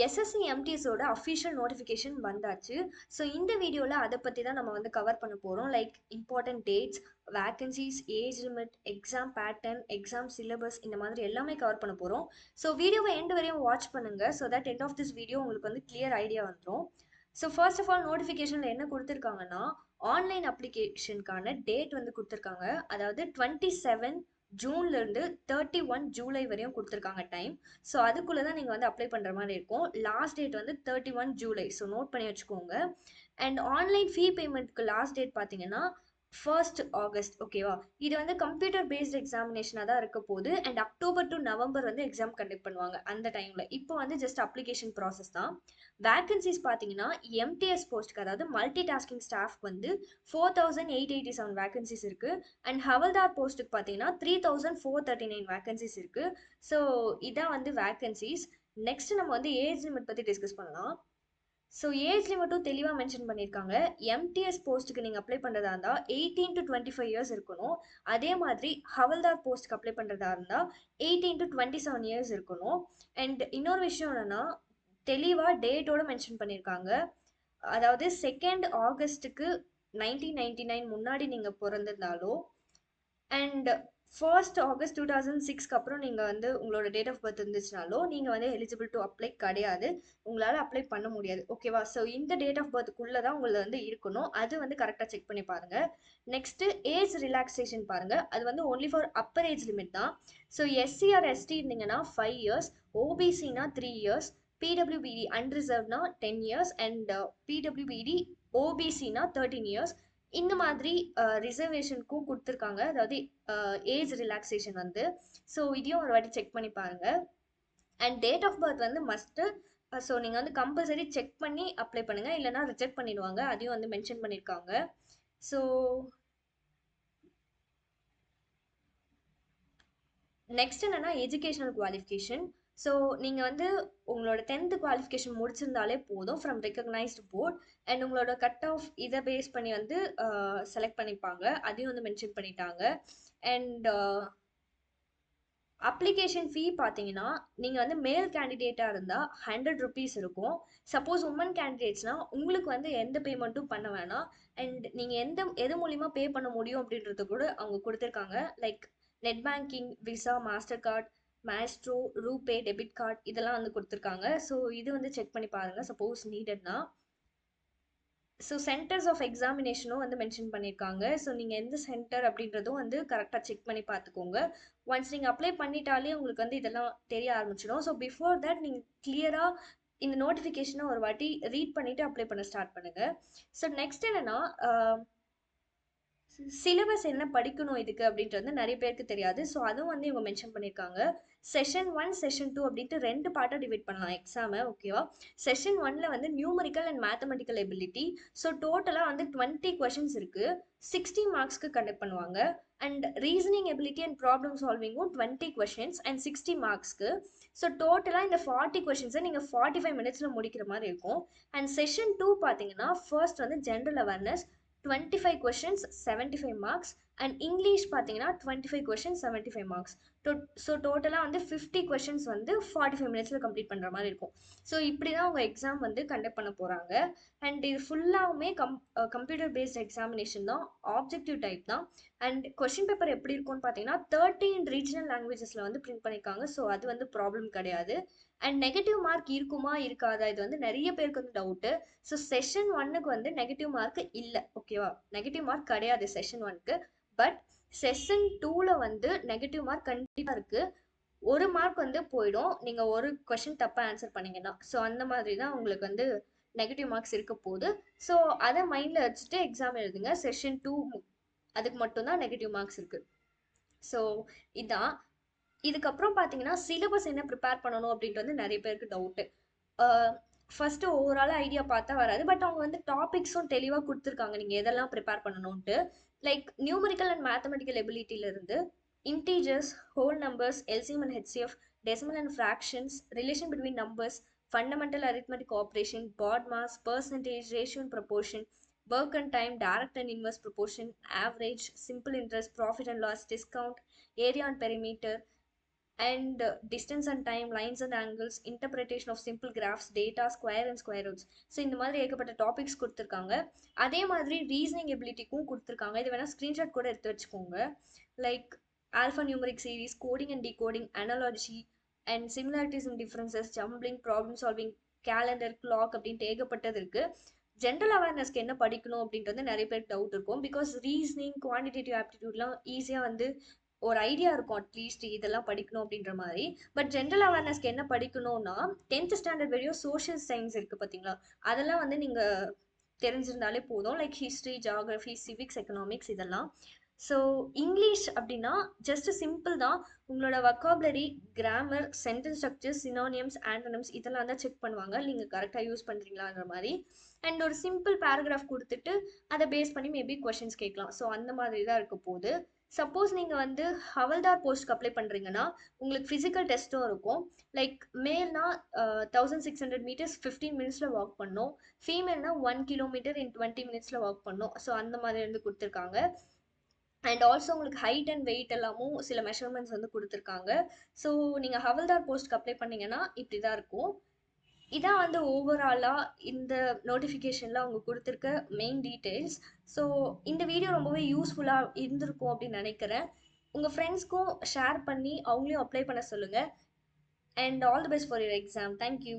SSC எம்டிஎஸோட official notification வந்தாச்சு. So இந்த வீடியோவில் அதை பற்றி தான் நம்ம வந்து கவர் பண்ண போகிறோம். Like important dates, vacancies, age limit, exam pattern, exam syllabus, இந்த மாதிரி எல்லாமே கவர் பண்ண போகிறோம். ஸோ வீடியோவை எண்டு வரையும் வாட்ச் பண்ணுங்கள். So that end of this video உங்களுக்கு வந்து கிளியர் ஐடியா வந்துடும். ஸோ ஃபர்ஸ்ட் ஆஃப் ஆல் நோட்டிஃபிகேஷனில் என்ன கொடுத்துருக்காங்கன்னா, ஆன்லைன் அப்ளிகேஷனுக்கான டேட் வந்து கொடுத்துருக்காங்க. அதாவது 27 ஜூன்லேருந்து 31 ஜூலை வரையும் கொடுத்துருக்காங்க டைம். ஸோ அதுக்குள்ளே தான் நீங்கள் வந்து அப்ளை பண்ணுற மாதிரி இருக்கும். லாஸ்ட் டேட் வந்து 31 ஜூலை. ஸோ நோட் பண்ணி வச்சுக்கோங்க. அண்ட் ஆன்லைன் ஃபீ பேமெண்ட்க்கு லாஸ்ட் டேட் பார்த்தீங்கன்னா 1st ஆகஸ்ட். ஓகேவா? இது வந்து கம்ப்யூட்டர் பேஸ்ட் எக்ஸாமினேஷனாக தான் இருக்க போகுது. அண்ட் அக்டோபர் டு நவம்பர் வந்து எக்ஸாம் கண்டக்ட் பண்ணுவாங்க அந்த டைமில். இப்போ வந்து ஜஸ்ட் அப்ளிகேஷன் ப்ராசஸ் தான். வேக்கன்சிஸ் பார்த்தீங்கன்னா எம்டிஎஸ் போஸ்ட்டுக்கு, அதாவது மல்டி டாஸ்கிங் ஸ்டாஃப் வந்து 4887 வேக்கன்சிஸ் இருக்குது. அண்ட் ஹவல்தார் போஸ்ட்டுக்கு பார்த்தீங்கன்னா 3439 வேக்கன்சிஸ் இருக்குது. ஸோ இதான் வந்து வேக்கன்சிஸ். நெக்ஸ்ட் நம்ம வந்து ஏஜ் லிமிட் பற்றி டிஸ்கஸ் பண்ணலாம். ஸோ ஏஜ் லிமிட்டும் தெளிவாக மென்ஷன் பண்ணியிருக்காங்க. எம்டிஎஸ் போஸ்ட்டுக்கு நீங்கள் அப்ளை பண்ணுறதா இருந்தால் 18 to 25 இயர்ஸ் இருக்கணும். அதே மாதிரி ஹவல்தார் போஸ்ட்டுக்கு அப்ளை பண்ணுறதா இருந்தால் 18 to 27 இயர்ஸ் இருக்கணும். அண்ட் இன்னொரு விஷயம் என்னென்னா, தெளிவாக டேட்டோட மென்ஷன் பண்ணியிருக்காங்க. அதாவது 2 ஆகஸ்ட்டுக்கு 1999 முன்னாடி நீங்கள் பிறந்திருந்தாலோ, அண்ட் 1st ஆகஸ்ட் 2006க்கு அப்புறம் நீங்கள் வந்து உங்களோட டேட் ஆஃப் பர்த் இருந்துச்சுனாலோ நீங்கள் வந்து எலிஜிபிள் டு அப்ளை கிடையாது. உங்களால் அப்ளை பண்ண முடியாது. ஓகேவா? ஸோ இந்த டேட் ஆஃப் பர்த்துக்குள்ளே தான் உங்களை வந்து இருக்கணும். அது வந்து கரெக்டாக செக் பண்ணி பாருங்கள். நெக்ஸ்ட்டு ஏஜ் ரிலாக்ஸேஷன் பாருங்கள். அது வந்து only for upper age limit தான். ஸோ எஸ்சி ஆர் எஸ்டி இருந்தீங்கன்னா 5 இயர்ஸ், ஓபிசினா 3 இயர்ஸ், பிடபிள்யூபிடி அன்ரிசர்வ்னா 10 இயர்ஸ், அண்ட் பிடபிள்யூபிடி ஓபிசினா 13 இயர்ஸ். இந்த மாதிரி ரிசர்வேஷனுக்கும் கொடுத்துருக்காங்க. அதாவது ஏஜ் ரிலாக்ஸேஷன் வந்து. ஸோ இதையும் ஒரு வாட்டி செக் பண்ணி பாருங்க. அண்ட் டேட் ஆஃப் பர்த் வந்து மஸ்ட்டு. ஸோ நீங்கள் வந்து கம்பல்சரி செக் பண்ணி அப்ளை பண்ணுங்கள், இல்லைனா ரிஜெக்ட் பண்ணிடுவாங்க. அதையும் வந்து மென்ஷன் பண்ணியிருக்காங்க. ஸோ நெக்ஸ்ட் என்னன்னா எஜுகேஷனல் குவாலிஃபிகேஷன். ஸோ நீங்கள் வந்து உங்களோட 10th குவாலிஃபிகேஷன் முடிச்சிருந்தாலே போதும் ஃப்ரம் ரெக்கக்னைஸ்டு போர்ட். அண்ட் உங்களோட கட் ஆஃப் இதை பேஸ் பண்ணி வந்து செலக்ட் பண்ணிப்பாங்க. அதையும் வந்து மென்ஷன் பண்ணிட்டாங்க. அண்ட் அப்ளிகேஷன் ஃபீ பார்த்தீங்கன்னா, நீங்கள் வந்து மேல் கேண்டிடேட்டாக இருந்தால் 100 ருபீஸ் இருக்கும். சப்போஸ் உமன் கேண்டிடேட்ஸ்னால் உங்களுக்கு வந்து எந்த பேமெண்ட்டும் பண்ண வேணாம். அண்ட் நீங்கள் எது மூலிமா பே பண்ண முடியும் அப்படின்றது கூட அவங்க கொடுத்துருக்காங்க. Like net banking, visa, master card, maestro, RuPay, debit card, இதெல்லாம் வந்து கொடுத்துருக்காங்க. ஸோ இது வந்து செக் பண்ணி பாருங்கள் சப்போஸ் நீடட்னா. ஸோ சென்டர்ஸ் ஆஃப் எக்ஸாமினேஷனும் வந்து மென்ஷன் பண்ணியிருக்காங்க. ஸோ நீங்கள் எந்த சென்டர் அப்படின்றதும் வந்து கரெக்டாக செக் பண்ணி பார்த்துக்கோங்க. ஒன்ஸ் நீங்கள் அப்ளை பண்ணிட்டாலே உங்களுக்கு வந்து இதெல்லாம் தெரிய ஆரம்பிச்சிடும். ஸோ பிஃபோர் தட் நீங்கள் கிளியராக இந்த நோட்டிஃபிகேஷனை ஒரு வாட்டி ரீட் பண்ணிவிட்டு அப்ளை பண்ண ஸ்டார்ட் பண்ணுங்கள். ஸோ நெக்ஸ்ட் என்னென்னா, சிலபஸ் என்ன படிக்கணும் இதுக்கு அப்படின்றது நிறைய பேருக்கு தெரியாது. ஸோ அதுவும் வந்து இவங்க மென்ஷன் பண்ணியிருக்காங்க. செஷன் 1, செஷன் 2 அப்படின்ட்டு 2 பார்ட்டாக டிவைட் பண்ணலாம் எக்ஸாமை. ஓகேவா? செஷன் 1ல் வந்து numerical and mathematical ability. So டோட்டலாக வந்து 20 கொஷின்ஸ் இருக்குது. 60 மார்க்ஸ்க்கு கண்டக்ட் பண்ணுவாங்க. And reasoning ability and problem சால்விங்கும் 20 கொஷின்ஸ் அண்ட் 60 மார்க்ஸ்க்கு. ஸோ டோட்டலாக இந்த 40 கொஷின்ஸை நீங்கள் 45 மினிட்ஸில் முடிக்கிற மாதிரி இருக்கும். அண்ட் செஷன் 2 பார்த்தீங்கன்னா, ஃபர்ஸ்ட் வந்து general awareness 25 questions 75 marks. And English பார்த்தீங்கன்னா 25 கொஷின்ஸ் 75 மார்க்ஸ். ஸோ டோட்டலாக வந்து 50 கொஷின்ஸ் வந்து 45 மினிட்ஸில் கம்ப்ளீட் பண்ணுற மாதிரி இருக்கும். ஸோ இப்படி தான் அவங்க எக்ஸாம் வந்து கண்டக்ட் பண்ண போகிறாங்க. அண்ட் இது ஃபுல்லாகவுமே கம்ப்யூட்டர் பேஸ்ட் எக்ஸாமினேஷன் தான். ஆப்ஜெக்டிவ் டைப் தான். அண்ட் கொஷின் பேப்பர் எப்படி இருக்கும்னு பார்த்தீங்கன்னா 13 ரீஜனல் லாங்குவேஜஸில் வந்து பிரிண்ட் பண்ணியிருக்காங்க. ஸோ அது வந்து ப்ராப்ளம் கிடையாது. அண்ட் நெகட்டிவ் மார்க் இருக்குமா இருக்காதா, இது வந்து நிறைய பேருக்கு வந்து டவுட்டு. ஸோ செஷன் 1க்கு வந்து நெகட்டிவ் மார்க் இல்லை. ஓகேவா? நெகட்டிவ் மார்க் கிடையாது செஷன் 1க்கு. பட் செஷன் 2ல் வந்து நெகட்டிவ் மார்க் கண்டிப்பாக இருக்குது. 1 மார்க் வந்து போயிடும் நீங்கள் ஒரு கொஷின் தப்பாக ஆன்சர் பண்ணீங்கன்னா. ஸோ அந்த மாதிரி தான் உங்களுக்கு வந்து நெகட்டிவ் மார்க்ஸ் இருக்க போகுது. ஸோ அதை மைண்டில் வச்சுட்டு எக்ஸாம் எழுதுங்க. செஷன் 2 அதுக்கு மட்டும்தான் நெகட்டிவ் மார்க்ஸ் இருக்குது. ஸோ இதான். இதுக்கப்புறம் பார்த்தீங்கன்னா சிலபஸ் என்ன ப்ரிப்பேர் பண்ணணும் அப்படின்ட்டு வந்து நிறைய பேருக்கு டவுட்டு. ஃபஸ்ட்டு ஓவராலாக ஐடியா பார்த்தா வராது. பட் அவங்க வந்து டாபிக்ஸும் தெளிவாக கொடுத்துருக்காங்க நீங்கள் எதெல்லாம் ப்ரிப்பேர் பண்ணணுன்ட்டு. லைக் நியூமரிக்கல் அண்ட் மேத்தமெட்டிக்கல் எபிலிட்டியிலிருந்து integers, whole numbers, LCM and HCF, decimal and fractions, relation between numbers, fundamental arithmetic operation, BODMAS, percentage, ratio and proportion, work and time, direct and inverse proportion, average, simple interest, profit and loss, discount, area and perimeter, and distance and time, lines and angles, interpretation of simple graphs, data, square and square roots. So இந்த மாதிரி ஏகப்பட்ட topics கொடுத்துருக்காங்க. அதே மாதிரி reasoning எபிலிட்டிக்கும் கொடுத்துருக்காங்க. இது வேணால் screenshot கூட எடுத்து வச்சுக்கோங்க. Like alpha numeric series, coding and decoding, analogy and similarities and differences, jumbling, problem solving, calendar, clock அப்படின்ட்டு ஏகப்பட்டது இருக்குது. ஜென்ரல் அவேர்னஸ்க்கு என்ன படிக்கணும் அப்படின்றது நிறைய பேருக்கு டவுட் இருக்கும். பிகாஸ் ரீசனிங், குவான்டிடேட்டிவ் ஆப்டிடியூட்லாம் ஈஸியாக வந்து ஒரு ஐடியா இருக்கும், அட்லீஸ்ட் இதெல்லாம் படிக்கணும் அப்படின்ற மாதிரி. பட் ஜென்ரல் அவேர்னஸ்க்கு என்ன படிக்கணும்னா 10th ஸ்டாண்டர்ட் வரையும் சோஷியல் சயின்ஸ் இருக்குது பார்த்தீங்களா, அதெல்லாம் வந்து நீங்கள் தெரிஞ்சிருந்தாலே போதும். Like history, geography, civics, economics இதெல்லாம். ஸோ இங்கிலீஷ் அப்படின்னா ஜஸ்ட் சிம்பிள் தான். உங்களோட vocabulary, grammar, sentence structure, synonyms, antonyms இதெல்லாம் தான் செக் பண்ணுவாங்க, நீங்கள் கரெக்டாக யூஸ் பண்ணுறீங்களான்ற மாதிரி. அண்ட் ஒரு சிம்பிள் பேராகிராஃப் கொடுத்துட்டு அதை பேஸ் பண்ணி மேபி கொஷின்ஸ் கேட்கலாம். ஸோ அந்த மாதிரி தான் இருக்க போகுது. சப்போஸ் நீங்கள் வந்து ஹவல்தார் போஸ்ட்க்கு அப்ளை பண்ணுறீங்கன்னா உங்களுக்கு ஃபிசிக்கல் டெஸ்ட்டும் இருக்கும். லைக் மேல்னா 1600 மீட்டர்ஸ் 15 மினிட்ஸில் வாக் பண்ணணும். ஃபீமேல்னா 1 கிலோமீட்டர் இன் 20 மினிட்ஸில் வாக் பண்ணணும். ஸோ அந்த மாதிரி வந்து கொடுத்துருக்காங்க. அண்ட் ஆல்சோ உங்களுக்கு ஹைட் அண்ட் வெயிட் எல்லாமும் சில மெஷர்மெண்ட்ஸ் வந்து கொடுத்துருக்காங்க. ஸோ நீங்கள் ஹவல்தார் போஸ்ட்க்கு அப்ளை பண்ணீங்கன்னா இப்படி தான் இருக்கும். இதான் வந்து ஓவராலாக இந்த நோட்டிஃபிகேஷனில் அவங்க கொடுத்துருக்க மெயின் டீட்டெயில்ஸ். ஸோ இந்த வீடியோ ரொம்பவே யூஸ்ஃபுல்லாக இருந்திருக்கும் அப்படின்னு நினைக்கிறேன். உங்கள் ஃப்ரெண்ட்ஸ்க்கும் ஷேர் பண்ணி அவங்களையும் அப்ளை பண்ண சொல்லுங்கள். And all the best for your exam. Thank you.